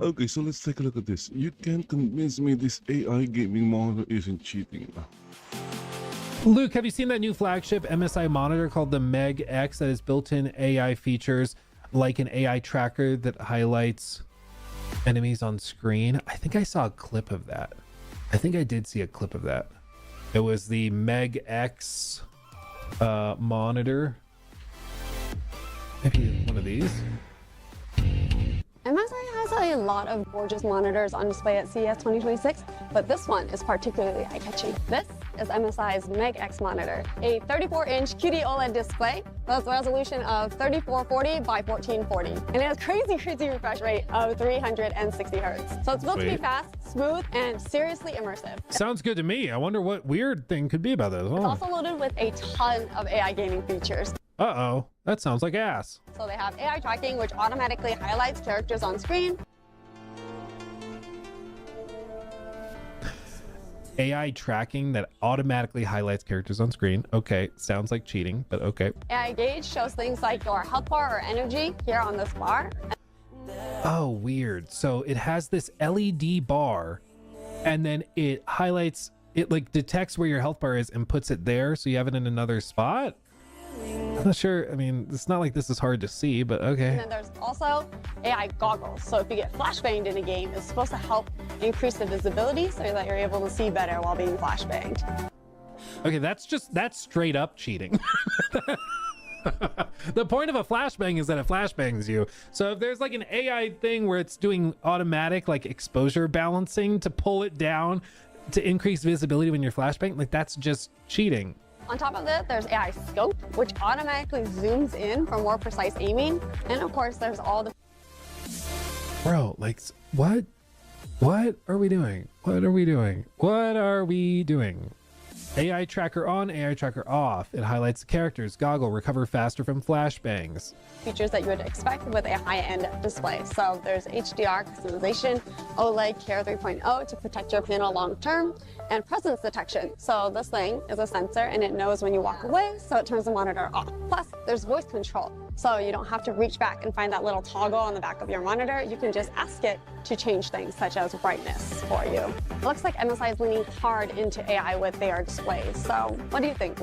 Okay, so let's take a look at this. You can't convince me this AI gaming monitor isn't cheating. Luke, have you seen that new flagship MSI monitor called the Meg X that has built-in AI features like an AI tracker that highlights enemies on screen? I think I saw a clip of that. I think I did see a clip of that. It was the Meg X monitor. Maybe one of these. MSI has a lot of gorgeous monitors on display at CES 2026, but this one is particularly eye-catching. This is MSI's Meg X monitor, a 34-inch QD OLED display with a resolution of 3440 by 1440, and it has crazy refresh rate of 360 hertz. So it's built to be fast, smooth, and seriously immersive. Sounds good to me. I wonder what weird thing could be about this. It's also loaded with a ton of AI gaming features. Uh-oh, that sounds like ass. So they have AI tracking, which automatically highlights characters on screen. AI tracking that automatically highlights characters on screen. Okay, sounds like cheating, but okay. AI gauge shows things like your health bar or energy here on this bar. Oh, weird. So it has this LED bar, and then it highlights, it like detects where your health bar is and puts it there, so you have it in another spot? I'm not sure. I mean, it's not like this is hard to see, but okay. And then there's also AI goggles. So if you get flashbanged in a game, it's supposed to help increase the visibility so that you're able to see better while being flashbanged. Okay, that's straight up cheating. The point of a flashbang is that it flashbangs you. So if there's like an AI thing where it's doing automatic like exposure balancing to pull it down to increase visibility when you're flashbang, like that's just cheating. On top of that, there's AI scope, which automatically zooms in for more precise aiming. And of course, there's all the... Bro, like, what? What are we doing? What are we doing? What are we doing? AI tracker on, AI tracker off. It highlights the characters, goggle, recover faster from flashbangs. Features that you would expect with a high-end display. So there's HDR customization, OLED Care 3.0 to protect your panel long-term, and presence detection. So this thing is a sensor and it knows when you walk away, so it turns the monitor off. Plus, there's voice control. So you don't have to reach back and find that little toggle on the back of your monitor. You can just ask it to change things such as brightness for you. It looks like MSI is leaning hard into AI with their displays. So what do you think?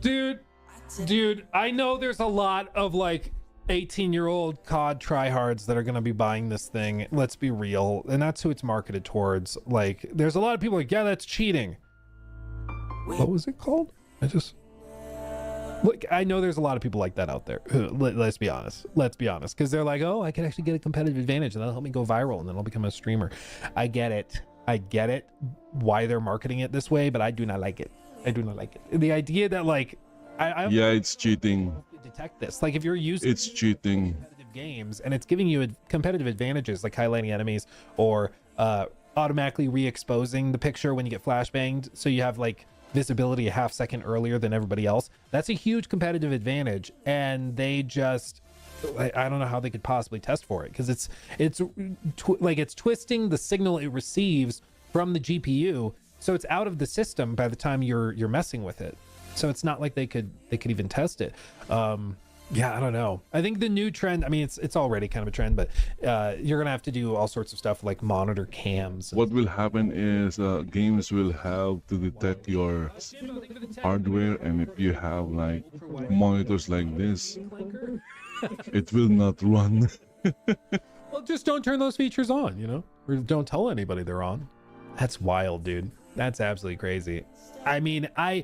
Dude, I know there's a lot of like 18-year-old COD tryhards that are going to be buying this thing. Let's be real. And that's who it's marketed towards. Like, there's a lot of people like, yeah, that's cheating. What was it called? Look, I know there's a lot of people like that out there. Let's be honest. Because they're like, oh, I can actually get a competitive advantage and that'll help me go viral and then I'll become a streamer. I get it why they're marketing it this way, but I do not like it. The idea that like, yeah, it's cheating. Detect this. Like if you're using it's cheating competitive games and it's giving you competitive advantages like highlighting enemies or automatically re-exposing the picture when you get flashbanged, so you have like visibility a half second earlier than everybody else. That's a huge competitive advantage, and they just I don't know how they could possibly test for it, because it's twisting the signal it receives from the GPU, so it's out of the system by the time you're messing with it. So it's not like they could even test it. Yeah, I don't know. I think the new trend, I mean, it's already kind of a trend, but you're gonna have to do all sorts of stuff like monitor cams. What will happen is games will have to detect your hardware, and if you have like monitors like this, it will not run. Well, just don't turn those features on, you know, or don't tell anybody they're on. That's wild, dude. That's absolutely crazy. I mean, I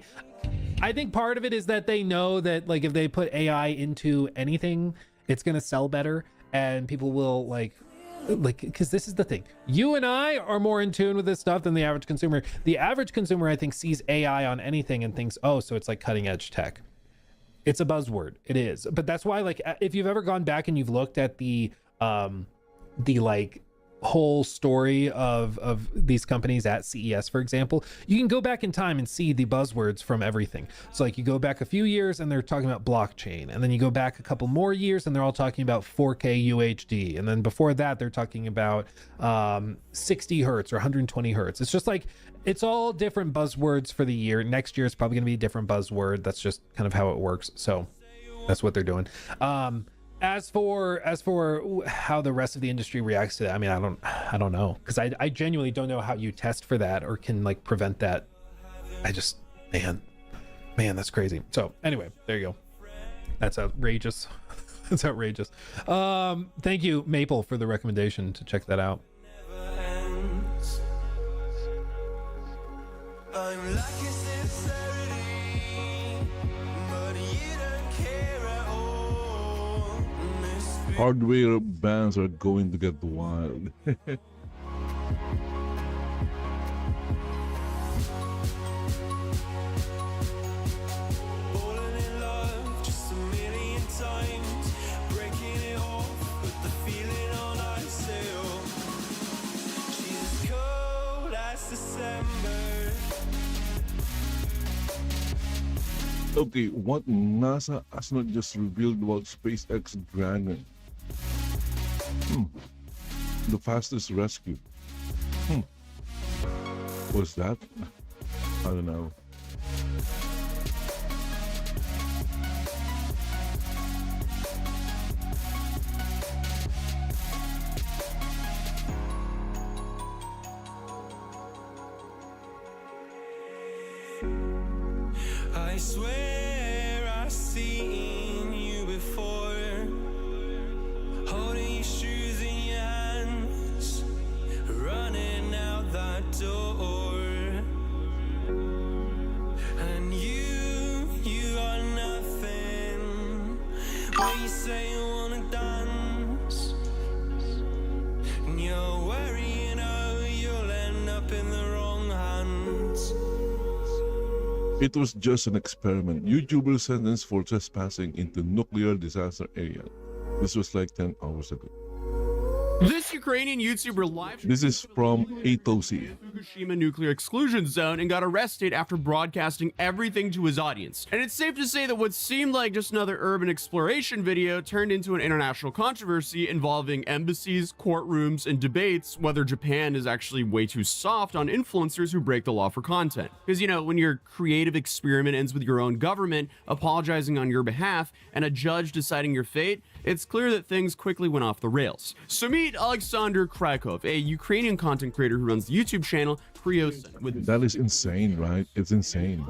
think part of it is that they know that like if they put AI into anything, it's gonna sell better, and people will like because this is the thing. You and I are more in tune with this stuff than the average consumer. The average consumer, I think, sees AI on anything and thinks, oh, so it's like cutting edge tech. It's a buzzword. It is. But that's why, like, if you've ever gone back and you've looked at the like whole story of these companies at CES, for example, you can go back in time and see the buzzwords from everything. So like you go back a few years and they're talking about blockchain, and then you go back a couple more years and they're all talking about 4K UHD, and then before that they're talking about 60 hertz or 120 hertz. It's just like it's all different buzzwords for the year. Next year it's probably going to be a different buzzword. That's just kind of how it works. So that's what they're doing. As for how the rest of the industry reacts to that, I mean, I don't know, because I genuinely don't know how you test for that or can like prevent that. I just man, that's crazy. So anyway, there you go. That's outrageous. That's outrageous. Thank you, Maple, for the recommendation to check that out. I'm lacking sincerity, but you don't care at all. Hardware bands are going to get wild. Falling in love just a million times, breaking it off, put the feeling on ice. She's as cold as December. Okay, what NASA has not just revealed about SpaceX Dragon? The fastest rescue. What's that? I don't know. I swear I've seen you before, holding your shoes in your hands, running out that door. And you got nothing when you say you wanna dance, and you're worrying, oh, you'll end up in the wrong hands. It was just an experiment. YouTuber sentenced for trespassing into nuclear disaster area. This was like 10 hours ago. This Ukrainian YouTuber live This is from Atosi. Fukushima nuclear exclusion zone and got arrested after broadcasting everything to his audience. And it's safe to say that what seemed like just another urban exploration video turned into an international controversy involving embassies, courtrooms, and debates whether Japan is actually way too soft on influencers who break the law for content. Because, you know, when your creative experiment ends with your own government apologizing on your behalf and a judge deciding your fate, it's clear that things quickly went off the rails. So meet Alexander Krykov, a Ukrainian content creator who runs the YouTube channel Kryosin. With That is insane, right? It's insane.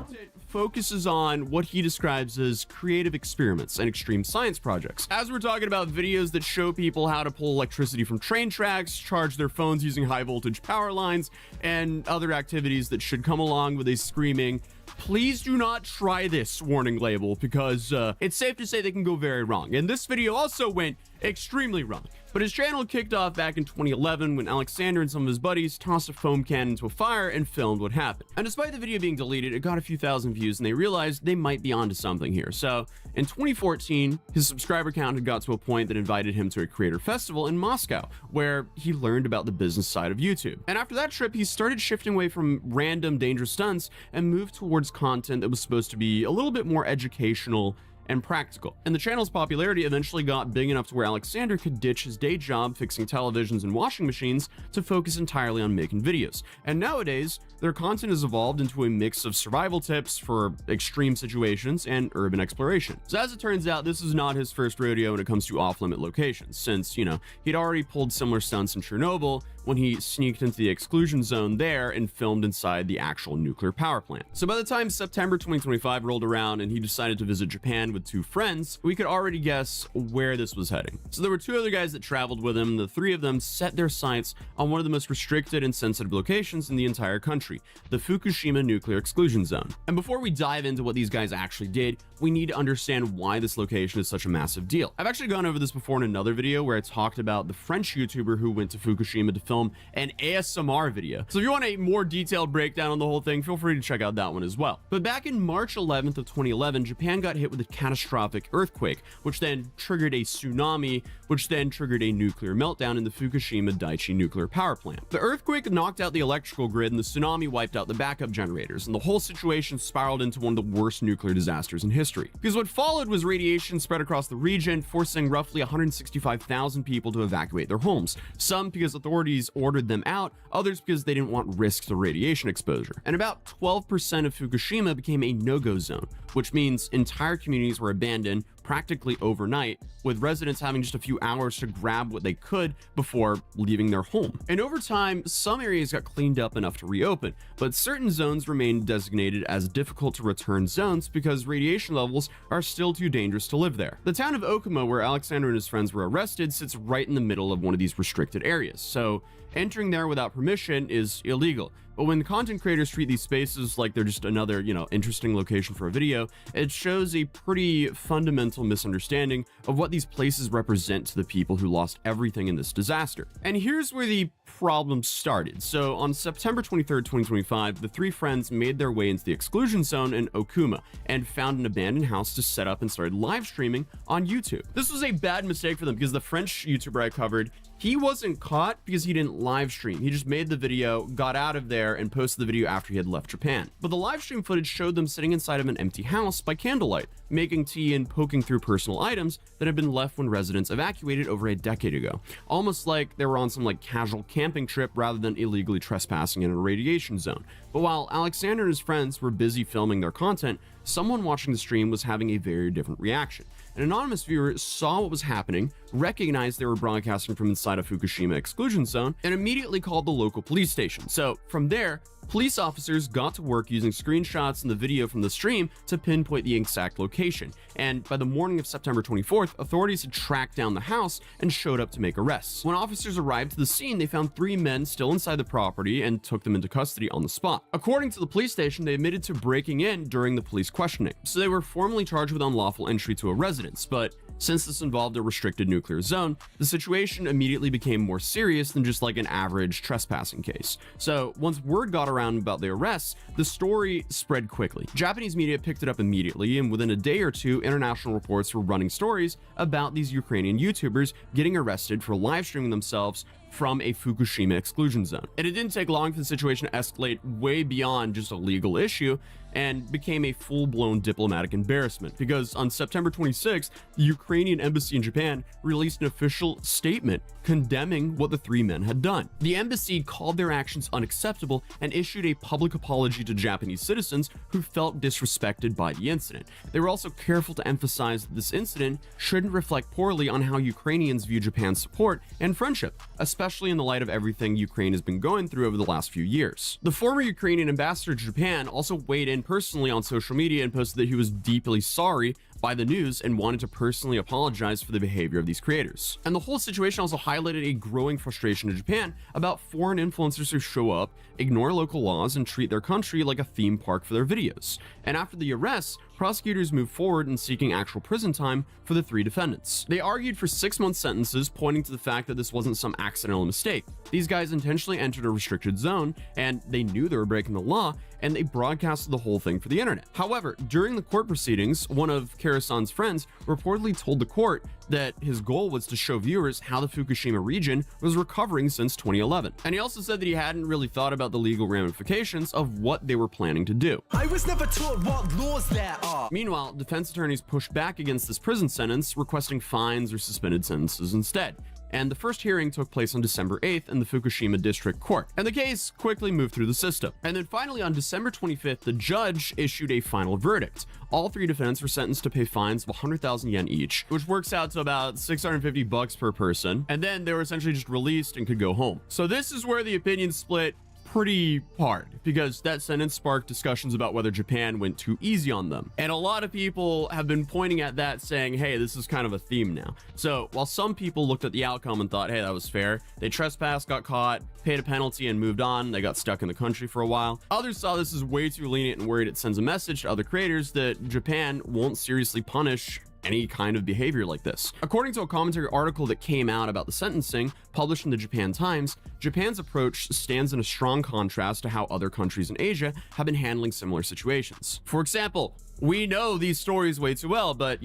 focuses on what he describes as creative experiments and extreme science projects. As we're talking about videos that show people how to pull electricity from train tracks, charge their phones using high voltage power lines, and other activities that should come along with a screaming, "Please do not try this" warning label, because it's safe to say they can go very wrong. And this video also went extremely wrong. But his channel kicked off back in 2011 when Alexander and some of his buddies tossed a foam can into a fire and filmed what happened. And despite the video being deleted, it got a few thousand views and they realized they might be onto something here. So in 2014, his subscriber count had got to a point that invited him to a creator festival in Moscow, where he learned about the business side of YouTube. And after that trip, he started shifting away from random dangerous stunts and moved towards content that was supposed to be a little bit more educational and practical. And the channel's popularity eventually got big enough to where Alexander could ditch his day job fixing televisions and washing machines to focus entirely on making videos. And nowadays, their content has evolved into a mix of survival tips for extreme situations and urban exploration. So as it turns out, this is not his first rodeo when it comes to off-limit locations, since, you know, he'd already pulled similar stunts in Chernobyl when he sneaked into the exclusion zone there and filmed inside the actual nuclear power plant. So by the time September 2025 rolled around and he decided to visit Japan with 2 friends, we could already guess where this was heading. So there were 2 other guys that traveled with him. The 3 of them set their sights on one of the most restricted and sensitive locations in the entire country, the Fukushima nuclear exclusion zone. And before we dive into what these guys actually did, we need to understand why this location is such a massive deal. I've actually gone over this before in another video where I talked about the French YouTuber who went to Fukushima to film an ASMR video. So if you want a more detailed breakdown on the whole thing, feel free to check out that one as well. But back in March 11th of 2011, Japan got hit with a catastrophic earthquake, which then triggered a tsunami, which then triggered a nuclear meltdown in the Fukushima Daiichi nuclear power plant. The earthquake knocked out the electrical grid and the tsunami wiped out the backup generators, and the whole situation spiraled into one of the worst nuclear disasters in history. Because what followed was radiation spread across the region, forcing roughly 165,000 people to evacuate their homes. Some because authorities ordered them out, others because they didn't want risks of radiation exposure. And about 12% of Fukushima became a no-go zone, which means entire communities were abandoned, practically overnight, with residents having just a few hours to grab what they could before leaving their home. And over time, some areas got cleaned up enough to reopen, but certain zones remained designated as difficult to return zones because radiation levels are still too dangerous to live there. The town of Okuma, where Alexander and his friends were arrested, sits right in the middle of one of these restricted areas, so entering there without permission is illegal. But when content creators treat these spaces like they're just another, interesting location for a video, it shows a pretty fundamental misunderstanding of what these places represent to the people who lost everything in this disaster. And here's where the problem started. So on September 23rd, 2025, the three friends made their way into the exclusion zone in Okuma and found an abandoned house to set up and started live streaming on YouTube. This was a bad mistake for them because the French YouTuber I covered, he wasn't caught because he didn't live stream. He just made the video, got out of there, and posted the video after he had left Japan. But the live stream footage showed them sitting inside of an empty house by candlelight, making tea and poking through personal items that had been left when residents evacuated over a decade ago. Almost like they were on some casual camping trip rather than illegally trespassing in a radiation zone. But while Alexander and his friends were busy filming their content, someone watching the stream was having a very different reaction. An anonymous viewer saw what was happening, recognized they were broadcasting from inside a Fukushima exclusion zone, and immediately called the local police station. So from there, police officers got to work using screenshots and the video from the stream to pinpoint the exact location. And by the morning of September 24th, authorities had tracked down the house and showed up to make arrests. When officers arrived to the scene, they found 3 men still inside the property and took them into custody on the spot. According to the police station, they admitted to breaking in during the police questioning. So they were formally charged with unlawful entry to a residence, but since this involved a restricted nuclear zone, the situation immediately became more serious than just an average trespassing case. So once word got around about the arrests, the story spread quickly. Japanese media picked it up immediately, and within a day or two, international reports were running stories about these Ukrainian YouTubers getting arrested for live streaming themselves from a Fukushima exclusion zone. And it didn't take long for the situation to escalate way beyond just a legal issue and became a full-blown diplomatic embarrassment, because on September 26th, the Ukrainian embassy in Japan released an official statement condemning what the 3 men had done. The embassy called their actions unacceptable and issued a public apology to Japanese citizens who felt disrespected by the incident. They were also careful to emphasize that this incident shouldn't reflect poorly on how Ukrainians view Japan's support and friendship, especially in the light of everything Ukraine has been going through over the last few years. The former Ukrainian ambassador to Japan also weighed in personally on social media and posted that he was deeply sorry by the news and wanted to personally apologize for the behavior of these creators. And the whole situation also highlighted a growing frustration in Japan about foreign influencers who show up, ignore local laws, and treat their country like a theme park for their videos. And after the arrests, prosecutors moved forward in seeking actual prison time for the 3 defendants. They argued for 6-month sentences, pointing to the fact that this wasn't some accidental mistake. These guys intentionally entered a restricted zone, and they knew they were breaking the law, and they broadcasted the whole thing for the internet. However, during the court proceedings, one of Karasan's friends reportedly told the court that his goal was to show viewers how the Fukushima region was recovering since 2011. And he also said that he hadn't really thought about the legal ramifications of what they were planning to do. I was never taught what laws there are. Meanwhile, defense attorneys pushed back against this prison sentence, requesting fines or suspended sentences instead. And the first hearing took place on December 8th in the Fukushima District Court, and the case quickly moved through the system. And then finally on December 25th, the judge issued a final verdict. All 3 defendants were sentenced to pay fines of 100,000 yen each, which works out to about $650 per person, and then they were essentially just released and could go home. So this is where the opinions split pretty hard, because that sentence sparked discussions about whether Japan went too easy on them. And a lot of people have been pointing at that, saying, hey, this is kind of a theme now. So while some people looked at the outcome and thought, hey, that was fair, they trespassed, got caught, paid a penalty, and moved on. They got stuck in the country for a while. Others saw this as way too lenient and worried it sends a message to other creators that Japan won't seriously punish any kind of behavior like this. According to a commentary article that came out about the sentencing, published in the Japan Times, Japan's approach stands in a strong contrast to how other countries in Asia have been handling similar situations. For example, we know these stories way too well, but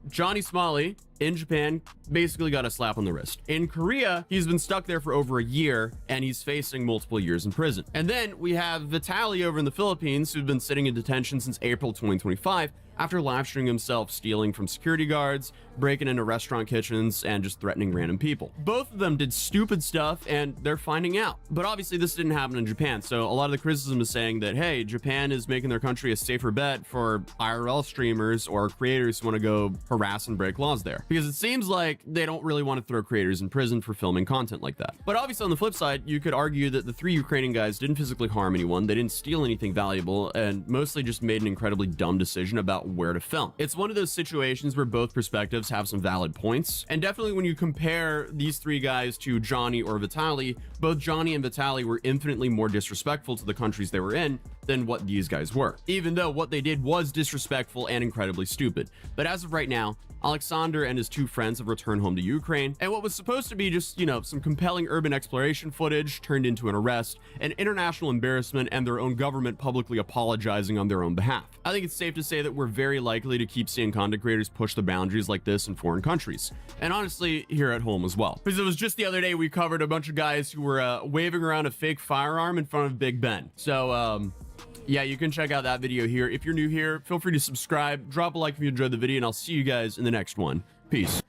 Johnny Smalley in Japan basically got a slap on the wrist. In Korea, he's been stuck there for over a year and he's facing multiple years in prison. And then we have Vitaly over in the Philippines, who's been sitting in detention since April 2025 after live streaming himself stealing from security guards, breaking into restaurant kitchens, and just threatening random people. Both of them did stupid stuff and they're finding out. But obviously this didn't happen in Japan, so a lot of the criticism is saying that, hey, Japan is making their country a safer bet for IRL streamers or creators who want to go harass and break laws there. Because it seems like they don't really want to throw creators in prison for filming content like that. But obviously on the flip side, you could argue that the 3 Ukrainian guys didn't physically harm anyone, they didn't steal anything valuable, and mostly just made an incredibly dumb decision about where to film. It's one of those situations where both perspectives have some valid points, and definitely when you compare these 3 guys to Johnny or Vitaly, both Johnny and Vitaly were infinitely more disrespectful to the countries they were in than what these guys were, even though what they did was disrespectful and incredibly stupid. But as of right now, Alexander and his 2 friends have returned home to Ukraine, and what was supposed to be just, some compelling urban exploration footage turned into an arrest, an international embarrassment, and their own government publicly apologizing on their own behalf. I think it's safe to say that we're very likely to keep seeing content creators push the boundaries like this in foreign countries, and honestly, here at home as well. Because it was just the other day we covered a bunch of guys who were waving around a fake firearm in front of Big Ben. So, yeah, you can check out that video here. If you're new here, feel free to subscribe, drop a like if you enjoyed the video, and I'll see you guys in the next one. Peace.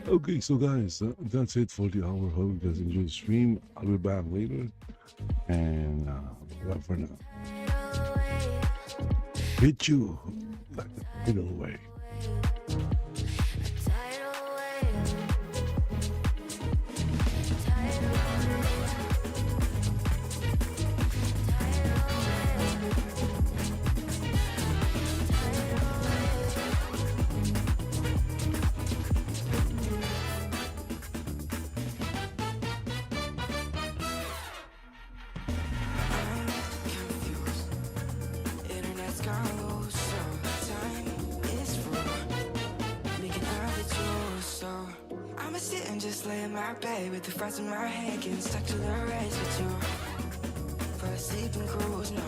Okay, so guys, that's it for the hour. Hope you guys enjoyed the stream. I'll be back later. And well, for now, hit you like a tidal wave. Just lay in my bed with the frost in my head, getting stuck to the race with you for a sleeping cruise. No.